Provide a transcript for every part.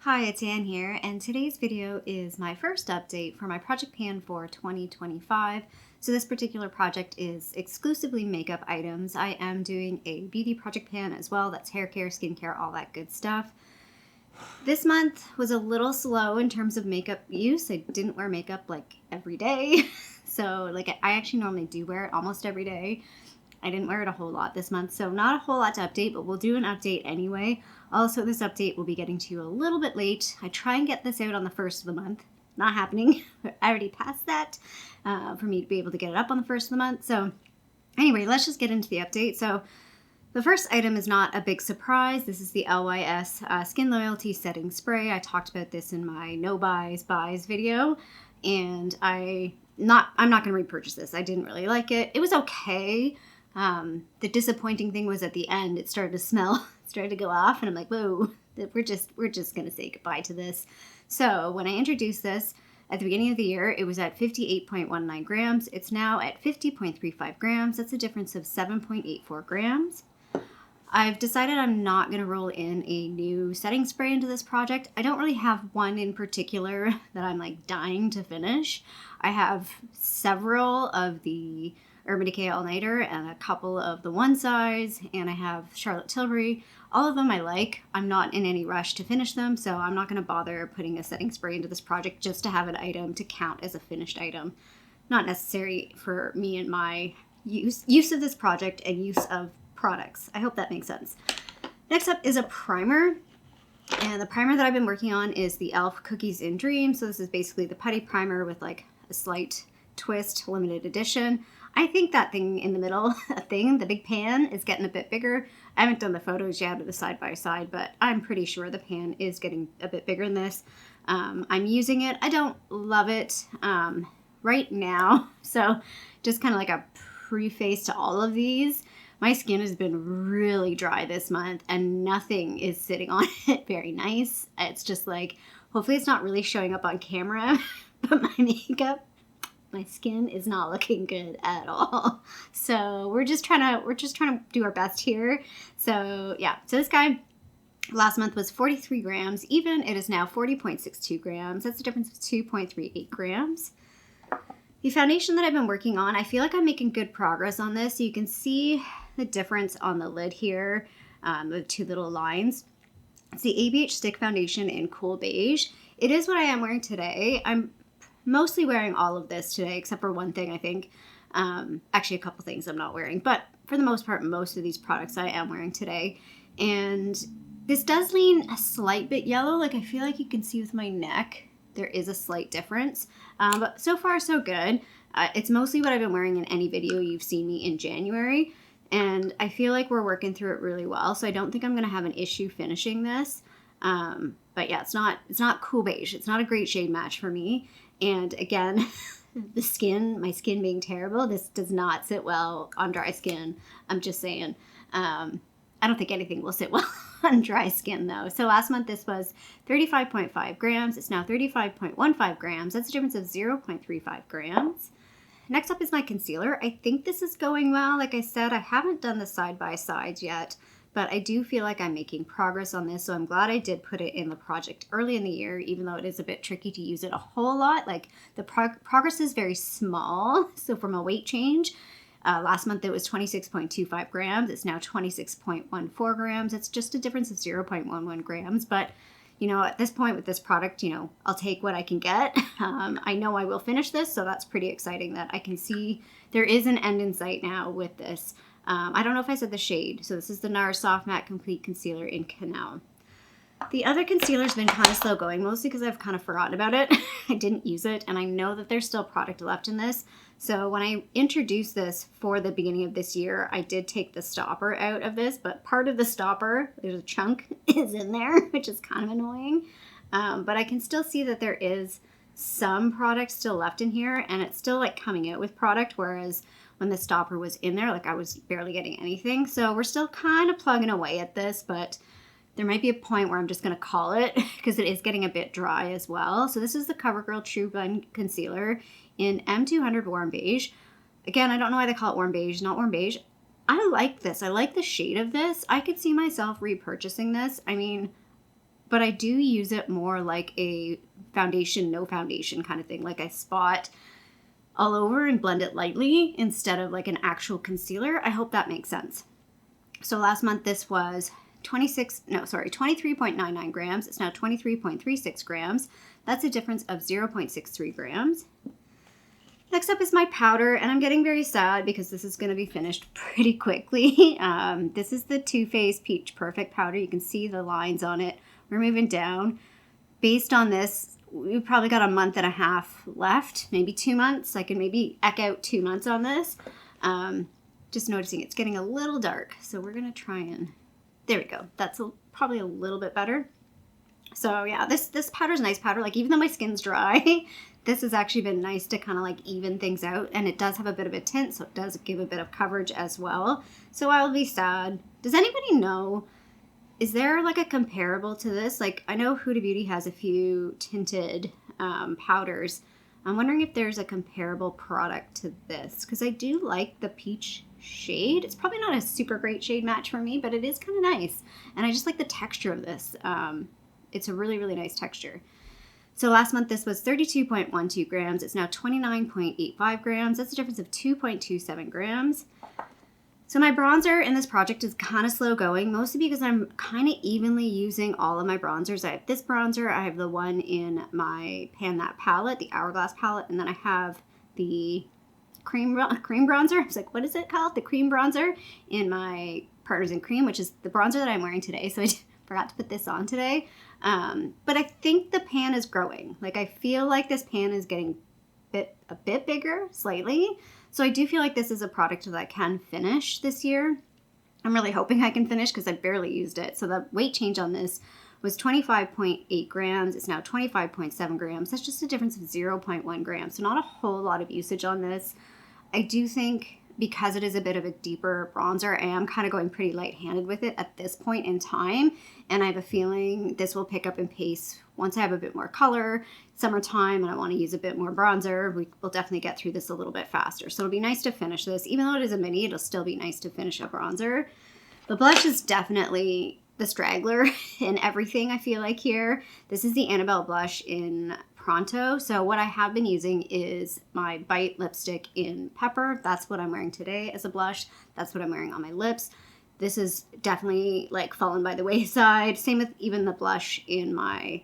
Hi, it's Anne here, and today's video is my first update for my project pan for 2025. So this particular project is exclusively makeup items. I am doing a beauty project pan as well. That's hair care, skincare, all that good stuff. This month was a little slow in terms of makeup use. I didn't wear makeup like every day. So I actually normally do wear it almost every day. I didn't wear it a whole lot this month, so not a whole lot to update, but we'll do an update anyway. Also, this update will be getting to you a little bit late. I try and get this out on the 1st of the month. Not happening. I already passed that for me to be able to get it up on the 1st of the month. So anyway, let's just get into the update. So the first item is not a big surprise. This is the LYS Skin Loyalty Setting Spray. I talked about this in my no buys video, and I'm not going to repurchase this. I didn't really like it. It was okay. The disappointing thing was at the end, it started to smell, started to go off, and I'm like, whoa, we're just going to say goodbye to this. So when I introduced this at the beginning of the year, it was at 58.19 grams. It's now at 50.35 grams. That's a difference of 7.84 grams. I've decided I'm not going to roll in a new setting spray into this project. I don't really have one in particular that I'm like dying to finish. I have several of the Urban Decay All Nighter and a couple of the One Size, and I have Charlotte Tilbury. All of them I like. I'm not in any rush to finish them, so I'm not going to bother putting a setting spray into this project just to have an item to count as a finished item. Not necessary for me and my use of this project and use of products. I hope that makes sense. Next up is a primer, and the primer that I've been working on is the e.l.f. Cookies in Dream. So this is basically the putty primer with like a slight twist, limited edition. I think that thing in the middle, the big pan, is getting a bit bigger. I haven't done the photos yet of the side by side, but I'm pretty sure the pan is getting a bit bigger than this. I'm using it. I don't love it right now. So just kind of like a preface to all of these. My skin has been really dry this month and nothing is sitting on it very nice. It's just like, hopefully it's not really showing up on camera, but my skin is not looking good at all. So we're just trying to do our best here. So yeah, so this guy last month was 43 grams. Even it is now 40.62 grams. That's a difference of 2.38 grams. The foundation that I've been working on, I feel like I'm making good progress on this. So you can see the difference on the lid here, the two little lines. It's the ABH Stick Foundation in Cool Beige. It is what I am wearing today. I'm mostly wearing all of this today, except for one thing, I think. Actually, a couple things I'm not wearing. But for the most part, most of these products I am wearing today. And this does lean a slight bit yellow. Like, I feel like you can see with my neck, there is a slight difference. But so far, so good. It's mostly what I've been wearing in any video you've seen me in January. And I feel like we're working through it really well. So I don't think I'm going to have an issue finishing this. But yeah, it's not Cool Beige. It's not a great shade match for me. And again, my skin being terrible, this does not sit well on dry skin. I'm just saying. I don't think anything will sit well on dry skin though. So last month this was 35.5 grams. It's now 35.15 grams. That's a difference of 0.35 grams. Next up is my concealer. I think this is going well. Like I said, I haven't done the side-by-sides yet, but I do feel like I'm making progress on this, so I'm glad I did put it in the project early in the year, even though it is a bit tricky to use it a whole lot. Like, the progress is very small, so from a weight change, last month it was 26.25 grams. It's now 26.14 grams. It's just a difference of 0.11 grams, but you know, at this point with this product, you know, I'll take what I can get. I know I will finish this, so that's pretty exciting that I can see there is an end in sight now with this. I don't know if I said the shade. So this is the NARS Soft Matte Complete Concealer in Cannelle. The other concealer's been kind of slow going, mostly because I've kind of forgotten about it. I didn't use it, and I know that there's still product left in this. So when I introduced this for the beginning of this year, I did take the stopper out of this, but part of the stopper, there's a chunk, is in there, which is kind of annoying. But I can still see that there is some product still left in here, and it's still like coming out with product, whereas when the stopper was in there, like I was barely getting anything. So we're still kind of plugging away at this, but there might be a point where I'm just going to call it because it is getting a bit dry as well. So this is the Coverlgirl Trublend Concealer in M200 Warm Beige. Again, I don't know why they call it Warm Beige, not Warm Beige. I like this. I like the shade of this. I could see myself repurchasing this. I mean, but I do use it more like a foundation, no foundation kind of thing. Like I spot all over and blend it lightly instead of like an actual concealer. I hope that makes sense. So last month this was 23.99 grams. It's now 23.36 grams. That's a difference of 0.63 grams. Next up is my powder, and I'm getting very sad because this is going to be finished pretty quickly. This is the Too Faced Peach Perfect powder. You can see the lines on it. We're moving down. Based on this, we've probably got a month and a half left, maybe 2 months. I can maybe eke out 2 months on this. Just noticing it's getting a little dark, so we're going to try and... There we go. That's probably a little bit better. So yeah, this powder's a nice powder. Like even though my skin's dry, this has actually been nice to kind of like even things out. And it does have a bit of a tint, so it does give a bit of coverage as well. So I'll be sad. Does anybody know, is there like a comparable to this? Like I know Huda Beauty has a few tinted powders. I'm wondering if there's a comparable product to this, because I do like the peach shade. It's probably not a super great shade match for me, but it is kind of nice. And I just like the texture of this. It's a really, really nice texture. So last month this was 32.12 grams. It's now 29.85 grams. That's a difference of 2.27 grams. So my bronzer in this project is kind of slow going, mostly because I'm kind of evenly using all of my bronzers. I have this bronzer, I have the one in my Pan That palette, the Hourglass palette, and then I have the cream bronzer. I was like, what is it called? The cream bronzer in my Partners in Cream, which is the bronzer that I'm wearing today. So I forgot to put this on today. But I think the pan is growing. Like I feel like this pan is getting a bit bigger, slightly. So I do feel like this is a product that I can finish this year. I'm really hoping I can finish because I barely used it. So the weight change on this was 25.8 grams. It's now 25.7 grams. That's just a difference of 0.1 grams. So not a whole lot of usage on this. I do think because it is a bit of a deeper bronzer, I am kind of going pretty light-handed with it at this point in time. And I have a feeling this will pick up in pace once I have a bit more color, summertime, and I want to use a bit more bronzer. We will definitely get through this a little bit faster. So it'll be nice to finish this. Even though it is a mini, it'll still be nice to finish a bronzer. The blush is definitely the straggler in everything, I feel like here. This is the Annabelle blush in Pronto. So what I have been using is my Bite lipstick in Pepper. That's what I'm wearing today as a blush. That's what I'm wearing on my lips. This is definitely like fallen by the wayside. Same with even the blush in my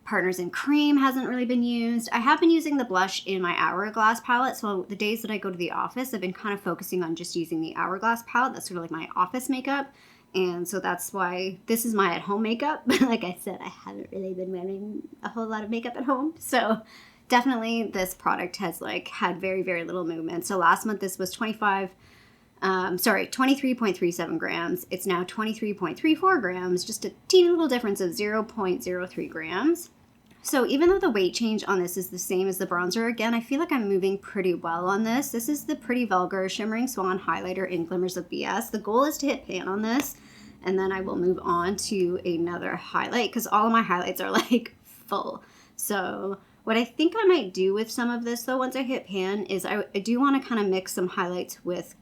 Partners in Cream hasn't really been used. I have been using the blush in my Hourglass palette. So the days that I go to the office, I've been kind of focusing on just using the Hourglass palette. That's sort of like my office makeup. And so that's why this is my at-home makeup. Like I said, I haven't really been wearing a whole lot of makeup at home. So definitely this product has like had very, very little movement. So last month this was 23.37 grams. It's now 23.34 grams, just a teeny little difference of 0.03 grams. So even though the weight change on this is the same as the bronzer, again, I feel like I'm moving pretty well on this. This is the Pretty Vulgar Shimmering Swan Highlighter in Glimmers of BS. The goal is to hit pan on this, and then I will move on to another highlight because all of my highlights are like full. So what I think I might do with some of this though, once I hit pan, is I do want to kind of mix some highlights with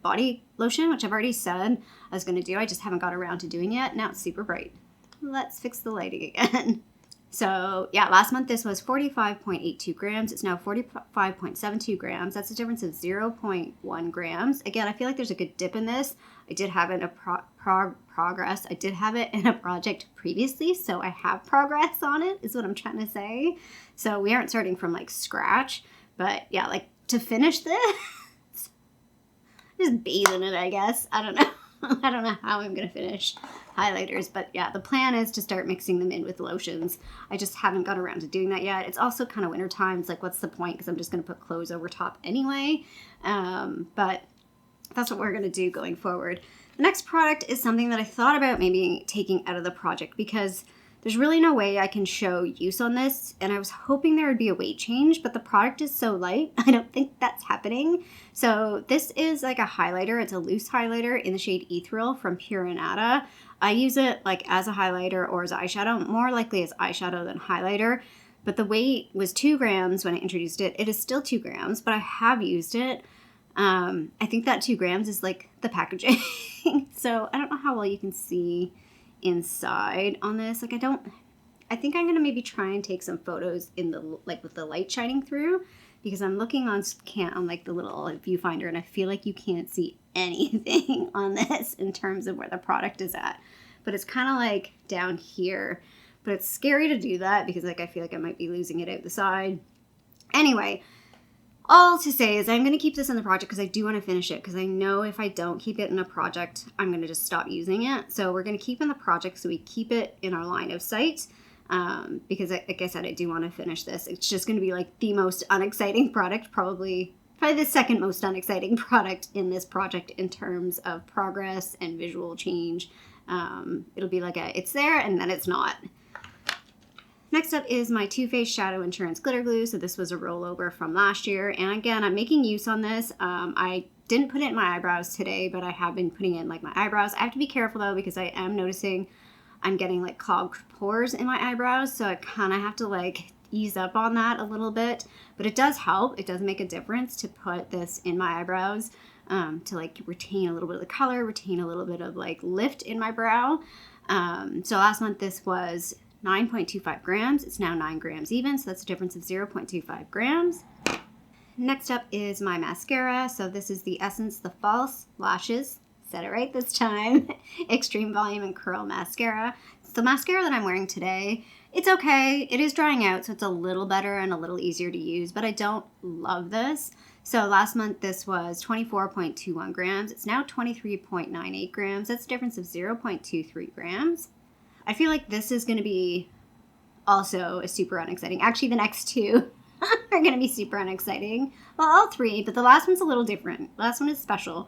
body lotion, which I've already said I was going to do. I just haven't got around to doing yet. Now it's super bright. Let's fix the lighting again. So yeah, last month this was 45.82 grams. It's now 45.72 grams. That's a difference of 0.1 grams. Again, I feel like there's a good dip in this. I did have it in a progress. I did have it in a project previously, so I have progress on it, is what I'm trying to say. So we aren't starting from like scratch, but yeah, like to finish this, just bathe in it, I guess. I don't know. I don't know how I'm going to finish highlighters, but yeah, the plan is to start mixing them in with lotions. I just haven't got around to doing that yet. It's also kind of winter time. It's like, what's the point? Because I'm just going to put clothes over top anyway. But that's what we're going to do going forward. The next product is something that I thought about maybe taking out of the project because there's really no way I can show use on this, and I was hoping there would be a weight change, but the product is so light, I don't think that's happening. So this is like a highlighter. It's a loose highlighter in the shade Ethereal from Pure Anada. I use it like as a highlighter or as eyeshadow, more likely as eyeshadow than highlighter, but the weight was 2 grams when I introduced it. It is still 2 grams, but I have used it. I think that 2 grams is like the packaging. So I don't know how well you can see inside on this. Like I think I'm gonna maybe try and take some photos in the, like with the light shining through, because I'm looking on like the little viewfinder and I feel like you can't see anything on this in terms of where the product is at. But it's kind of like down here, but it's scary to do that because like I feel like I might be losing it out the side. Anyway, all to say is I'm going to keep this in the project because I do want to finish it, because I know if I don't keep it in a project, I'm going to just stop using it. So we're going to keep in the project so we keep it in our line of sight, because like I said, I do want to finish this. It's just going to be like the most unexciting product, probably the second most unexciting product in this project in terms of progress and visual change. It'll be like it's there and then it's not. Next up is my Too Faced Shadow Insurance Glitter Glue. So this was a rollover from last year. And again, I'm making use on this. I didn't put it in my eyebrows today, but I have been putting it in like my eyebrows. I have to be careful though, because I am noticing I'm getting like clogged pores in my eyebrows. So I kind of have to like ease up on that a little bit. But it does help. It does make a difference to put this in my eyebrows, to like retain a little bit of the color, retain a little bit of like lift in my brow. So last month this was 9.25 grams. It's now 9 grams even, so that's a difference of 0.25 grams. Next up is my mascara. So this is the Essence The False Lashes, said it right this time, Extreme Volume and Curl Mascara. It's the mascara that I'm wearing today. It's okay. It is drying out, so it's a little better and a little easier to use, but I don't love this. So last month this was 24.21 grams. It's now 23.98 grams. That's a difference of 0.23 grams. I feel like this is going to be also a super unexciting. Actually, the next two are going to be super unexciting. Well, all three, but the last one's a little different. The last one is special,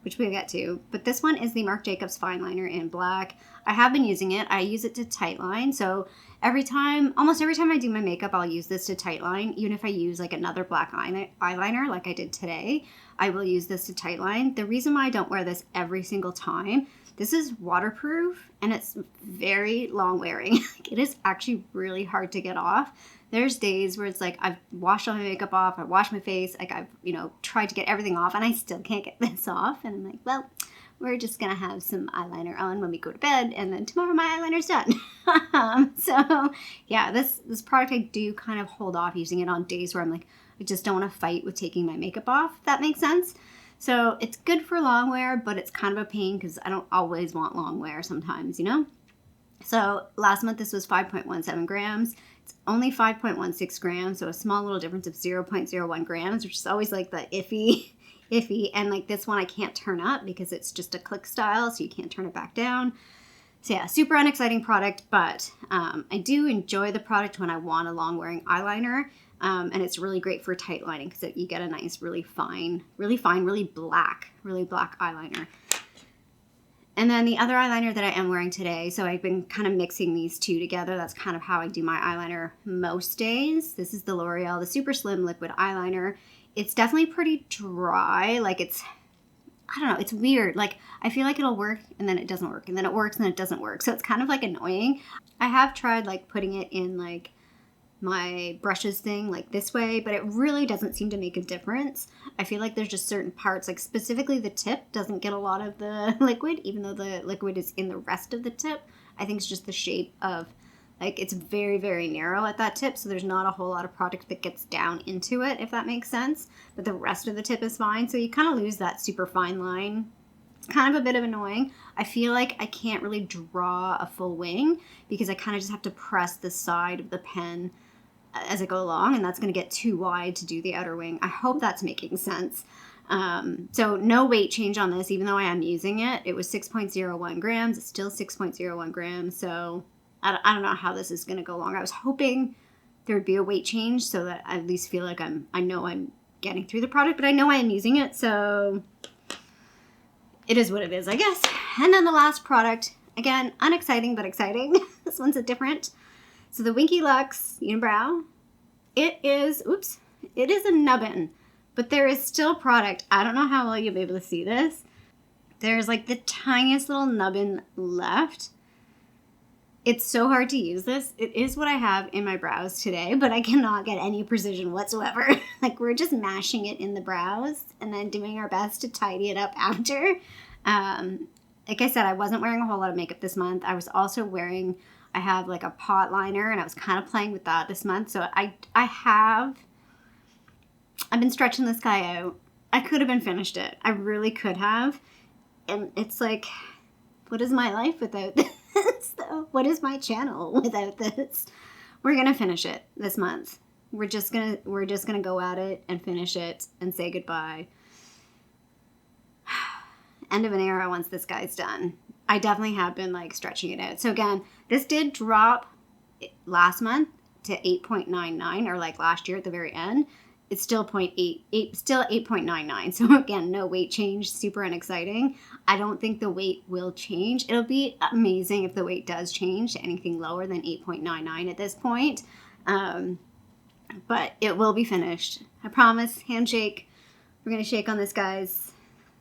which we'll get to. But this one is the Marc Jacobs Fineliner in black. I have been using it. I use it to tightline. So almost every time I do my makeup, I'll use this to tightline. Even if I use like another black eyeliner like I did today, I will use this to tightline. The reason why I don't wear this every single time, this is waterproof and it's very long wearing. It is actually really hard to get off. There's days where it's like I've washed all my makeup off, I washed my face, like I've, tried to get everything off and I still can't get this off. And I'm like, well, we're just going to have some eyeliner on when we go to bed and then tomorrow my eyeliner's done. So yeah, this product I do kind of hold off using it on days where I'm like, I just don't want to fight with taking my makeup off, if that makes sense. So it's good for long wear, but it's kind of a pain because I don't always want long wear sometimes, So last month this was 5.17 grams. It's only 5.16 grams, so a small little difference of 0.01 grams, which is always like the iffy. And like this one I can't turn up because it's just a click style, so you can't turn it back down. So yeah, super unexciting product, but I do enjoy the product when I want a long wearing eyeliner. And it's really great for tight lining because you get a nice, really fine, really black eyeliner. And then the other eyeliner that I am wearing today, so I've been kind of mixing these two together. That's kind of how I do my eyeliner most days. This is the L'Oreal, the Super Slim Liquid Eyeliner. It's definitely pretty dry. Like I don't know, it's weird. Like I feel like it'll work and then it doesn't work and then it works and then it doesn't work. So it's kind of like annoying. I have tried like putting it in like my brushes thing like this way, but it really doesn't seem to make a difference. I feel like there's just certain parts, like specifically the tip doesn't get a lot of the liquid, even though the liquid is in the rest of the tip. I think it's just the shape of, like, it's very, very narrow at that tip, so there's not a whole lot of product that gets down into it, if that makes sense. But the rest of the tip is fine, so you kind of lose that super fine line. It's kind of a bit of annoying. I feel like I can't really draw a full wing because I kind of just have to press the side of the pen as I go along, and that's going to get too wide to do the outer wing. I hope that's making sense. So no weight change on this, even though I am using it. It was 6.01 grams. It's still 6.01 grams. So I don't know how this is going to go along. I was hoping there would be a weight change so that I at least feel like I know I'm getting through the product, but I know I am using it. So it is what it is, I guess. And then the last product, again, unexciting, but exciting. This one's a different. So the Winky Lux Unibrow, it is a nubbin, but there is still product. I don't know how well you'll be able to see this. There's like the tiniest little nubbin left. It's so hard to use this. It is what I have in my brows today, but I cannot get any precision whatsoever. Like we're just mashing it in the brows and then doing our best to tidy it up after. like I said, I wasn't wearing a whole lot of makeup this month. I was also wearing, I have like a pot liner, and I was kind of playing with that this month. So I've been stretching this guy out. I could have been finished it. I really could have. And it's like, what is my life without this? What is my channel without this? We're gonna finish it this month. We're just gonna go at it and finish it and say goodbye. End of an era once this guy's done. I definitely have been like stretching it out. So again, this did drop last month to 8.99, or like last year at the very end. It's still 0.88, still 8.99. So again, no weight change, super unexciting. I don't think the weight will change. It'll be amazing if the weight does change to anything lower than 8.99 at this point. But it will be finished. I promise. Handshake. We're going to shake on this, guys.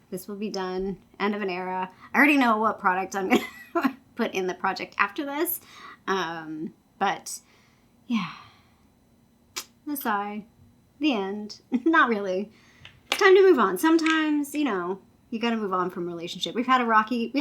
This will be done. End of an era. I already know what product I'm going to put in the project after this. But yeah. The sigh. The end. Not really. It's time to move on. Sometimes, you know, you got to move on from a relationship. We had a rocky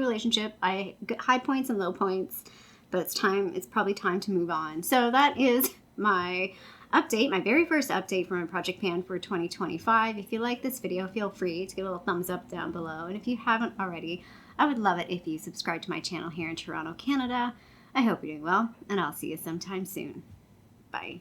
relationship. I got high points and low points, but it's probably time to move on. So that is my update, my very first update for my project pan for 2025. If you like this video, feel free to give a little thumbs up down below. And if you haven't already, I would love it if you subscribe to my channel here in Toronto, Canada. I hope you're doing well, and I'll see you sometime soon. Bye.